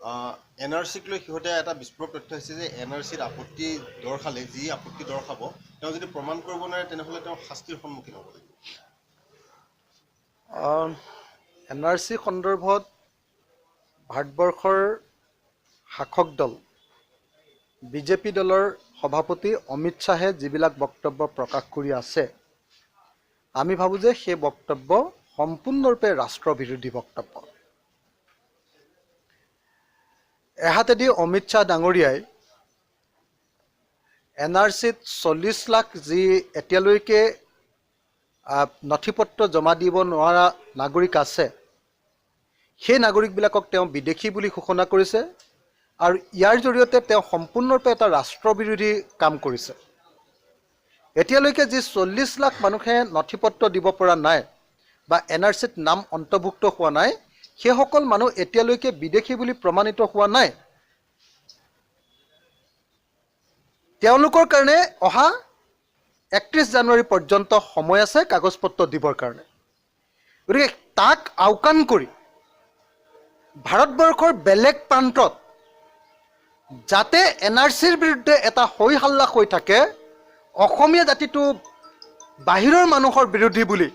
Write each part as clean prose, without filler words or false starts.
NRC লৈ সিহঁতে এটা বিস্ফোৰক তথ্য হৈছে যে NRCত আপত্তি দৰ্শালে যি আপত্তি দৰ্শাব তেওঁ যদি প্ৰমাণ কৰিব নোৱাৰে তেনেহ'লে তেওঁ শাস্তিৰ সন্মুখীন হ'ব লাগিব। NRC সন্দৰ্ভত ভাৰতবৰ্ষৰ শাসক দল বিজেপি দলৰ সভাপতি অমিত শ্বাহে যিবিলাক বক্তব্য প্ৰকাশ কৰি আছে, আমি ভাবোঁ যে সেই বক্তব্য সম্পূৰ্ণৰূপে ৰাষ্ট্ৰবিৰোধী বক্তব্য। এহাতেদি অমিত শ্বাহ ডাঙৰীয়াই NRCত 40 লাখ যি এতিয়ালৈকে নথি-পত্ৰ জমা দিব নোৱাৰা নাগৰিক আছে, সেই নাগৰিকবিলাকক তেওঁ বিদেশী বুলি ঘোষণা কৰিছে আৰু ইয়াৰ জৰিয়তে তেওঁ সম্পূৰ্ণৰূপে এটা ৰাষ্ট্ৰবিৰোধী কাম কৰিছে। এতিয়ালৈকে যি 40 লাখ মানুহে নথি-পত্ৰ দিব পৰা নাই বা NRCত নাম অন্তৰ্ভুক্ত হোৱা নাই, সেইসকল মানুহ এতিয়ালৈকে বিদেশী বুলি প্ৰমাণিত হোৱা নাই। তেওঁলোকৰ কাৰণে অহা 31 জানুৱাৰী পৰ্যন্ত সময় আছে কাগজ পত্ৰ দিবৰ কাৰণে। গতিকে তাক আওকাণ কৰি ভাৰতবৰ্ষৰ বেলেগ প্ৰান্তত যাতে NRCৰ বিৰুদ্ধে এটা হৈ হাল্লা হৈ থাকে, অসমীয়া জাতিটো বাহিৰৰ মানুহৰ বিৰোধী বুলি,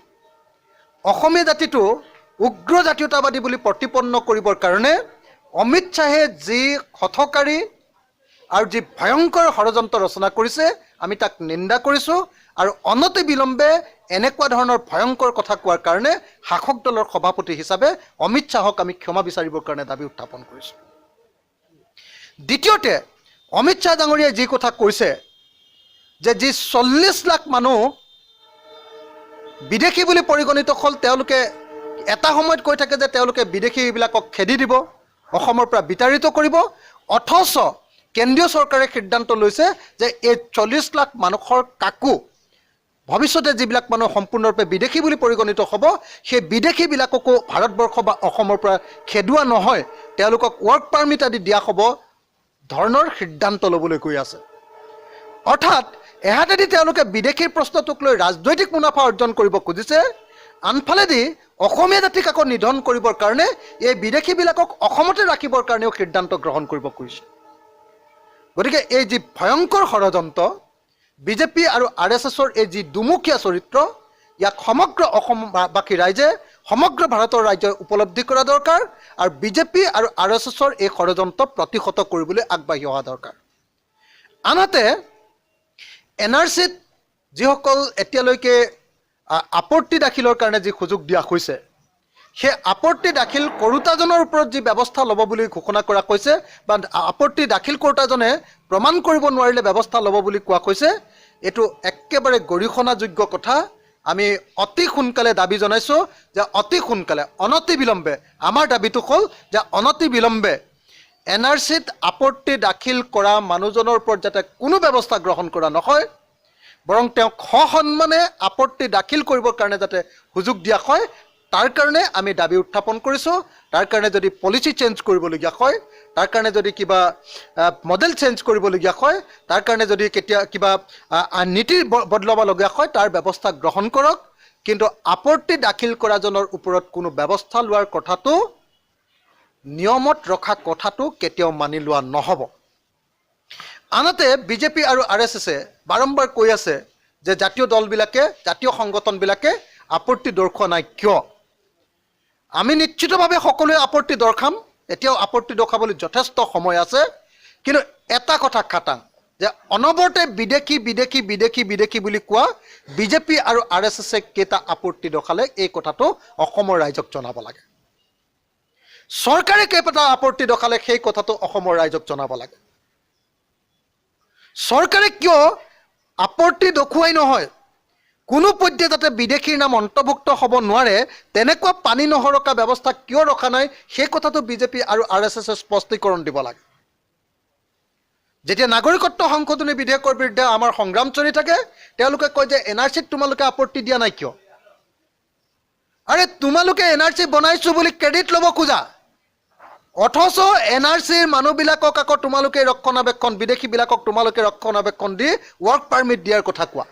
অসমীয়া জাতিটো উগ্ৰ জাতীয়তাবাদী বুলি প্ৰতিপন্ন কৰিবৰ কাৰণে অমিত শ্বাহে যি হঠকাৰী আৰু যি ভয়ংকৰ ষড়যন্ত্ৰ ৰচনা কৰিছে, আমি তাক নিন্দা কৰিছোঁ আৰু অনতি বিলম্বে এনেকুৱা ধৰণৰ ভয়ংকৰ কথা কোৱাৰ কাৰণে শাসক দলৰ সভাপতি হিচাপে অমিত শ্বাহক আমি ক্ষমা বিচাৰিবৰ কাৰণে দাবী উত্থাপন কৰিছোঁ। দ্বিতীয়তে, অমিত শ্বাহ ডাঙৰীয়াই যি কথা কৈছে যে যি 40 লাখ মানুহ বিদেশী বুলি পৰিগণিত হ'ল, তেওঁলোকে এটা সময়ত কৈ থাকে যে তেওঁলোকে বিদেশীবিলাকক খেদি দিব, অসমৰ পৰা বিতাড়িত কৰিব, অথচ কেন্দ্ৰীয় চৰকাৰে সিদ্ধান্ত লৈছে যে এই 40 লাখ মানুহৰ কাকো ভৱিষ্যতে যিবিলাক মানুহ সম্পূৰ্ণৰূপে বিদেশী বুলি পৰিগণিত হ'ব, সেই বিদেশীবিলাককো ভাৰতবৰ্ষ বা অসমৰ পৰা খেদোৱা নহয়, তেওঁলোকক ৱৰ্ক পাৰ্মিট আদি দিয়া হ'ব ধৰণৰ সিদ্ধান্ত ল'বলৈ গৈ আছে। অৰ্থাৎ এহাতেদি তেওঁলোকে বিদেশীৰ প্ৰশ্নটোক লৈ ৰাজনৈতিক মুনাফা অৰ্জন কৰিব খুজিছে, আনফালেদি অসমীয়া জাতিক আকৌ নিধন কৰিবৰ কাৰণে এই বিদেশীবিলাকক অসমতে ৰাখিবৰ কাৰণেও সিদ্ধান্ত গ্ৰহণ কৰিব খুজিছে। গতিকে এই যি ভয়ংকৰ ষড়যন্ত্ৰ, বিজেপি আৰু RSSৰ এই যি দুমুখীয়া চৰিত্ৰ, ইয়াক সমগ্ৰ অসমবাসী ৰাইজে, সমগ্ৰ ভাৰতৰ ৰাইজে উপলব্ধি কৰা দৰকাৰ আৰু বিজেপি আৰু RSSৰ এই ষড়যন্ত্ৰ প্ৰতিহত কৰিবলৈ আগবাঢ়ি অহা দৰকাৰ। আনহাতে NRCত যিসকল এতিয়ালৈকে আপত্তি দাখিলৰ কাৰণে যি সুযোগ দিয়া হৈছে, সেই আপত্তি দাখিল কৰোঁতাজনৰ ওপৰত যি ব্যৱস্থা ল'ব বুলি ঘোষণা কৰা হৈছে বা আপত্তি দাখিল কৰোঁতাজনে প্ৰমাণ কৰিব নোৱাৰিলে ব্যৱস্থা ল'ব বুলি কোৱা হৈছে, এইটো একেবাৰে গৰিহণাযোগ্য কথা। আমি অতি সোনকালে দাবী জনাইছোঁ যে অতি সোনকালে অনতি বিলম্বে, আমাৰ দাবীটো হ'ল যে অনতি বিলম্বে NRCত আপত্তি দাখিল কৰা মানুহজনৰ ওপৰত যাতে কোনো ব্যৱস্থা গ্ৰহণ কৰা নহয়, বৰং তেওঁক সসন্মানে আপত্তি দাখিল কৰিবৰ কাৰণে যাতে সুযোগ দিয়া হয়, তাৰ কাৰণে আমি দাবী উত্থাপন কৰিছোঁ। তাৰ কাৰণে যদি পলিচি চেঞ্জ কৰিবলগীয়া হয়, তাৰ কাৰণে যদি কিবা মডেল চেঞ্জ কৰিবলগীয়া হয়, তাৰ কাৰণে যদি কিবা নীতি বদলাবলগীয়া হয়, তাৰ ব্যৱস্থা গ্ৰহণ কৰক। কিন্তু আপত্তি দাখিল কৰাজনৰ ওপৰত কোনো ব্যৱস্থা লোৱাৰ কথাটো, নিয়মত ৰখা কথাটো কেতিয়াও মানি লোৱা নহ'ব। আনহাতে বিজেপি আৰু RSSে বাৰম্বাৰ কৈ আছে যে জাতীয় দলবিলাকে, জাতীয় সংগঠনবিলাকে আপত্তি দৰ্শোৱা নাই কিয়? আমি নিশ্চিতভাৱে সকলোৱে আপত্তি দৰ্শাম, এতিয়াও আপত্তি দৰ্শাবলৈ যথেষ্ট সময় আছে। কিন্তু এটা কথা খাটাং যে অনবৰতে বিদেশী বিদেশী বিদেশী বিদেশী বুলি কোৱা বিজেপি আৰু RSSে কেইটা আপত্তি দৰ্শালে এই কথাটো অসমৰ ৰাইজক জনাব লাগে। চৰকাৰে কেইটা আপত্তি দৰ্শালে সেই কথাটো অসমৰ ৰাইজক জনাব লাগে। চৰকাৰে কিয় আপত্তি দৰ্শোৱাই নহয়, কোনো পধ্যে যাতে বিদেশীৰ নাম অন্তৰ্ভুক্ত হ'ব নোৱাৰে তেনেকুৱা পানী নহৰকা ব্যৱস্থা কিয় ৰখা নাই, সেই কথাটো বিজেপি আৰু RSSে স্পষ্টীকৰণ দিব লাগে। যেতিয়া নাগৰিকত্ব সংশোধনী বিধেয়কৰ বিৰুদ্ধে আমাৰ সংগ্ৰাম চলি থাকে, তেওঁলোকে কয় যে NRCত তোমালোকে আপত্তি দিয়া নাই কিয়? আৰে তোমালোকে NRC বনাইছোঁ বুলি ক্ৰেডিট ল'ব খোজা, অথচ NRCৰ মানুহবিলাকক আকৌ তোমালোকে ৰক্ষণাবেক্ষণ, বিদেশীবিলাকক তোমালোকে ৰক্ষণাবেক্ষণ দি ৱৰ্ক পাৰ্মিট দিয়াৰ কথা কোৱা।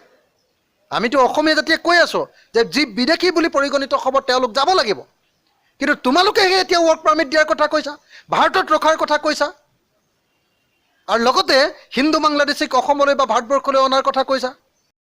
আমিতো অসমীয়া জাতিয়ে কৈ আছোঁ যে যি বিদেশী বুলি পৰিগণিত হ'ব তেওঁলোক যাব লাগিব, কিন্তু তোমালোকেহে এতিয়া ৱৰ্ক পাৰ্মিট দিয়াৰ কথা কৈছা, ভাৰতত ৰখাৰ কথা কৈছা, আৰু লগতে হিন্দু বাংলাদেশীক অসমলৈ বা ভাৰতবৰ্ষলৈ অনাৰ কথা কৈছা।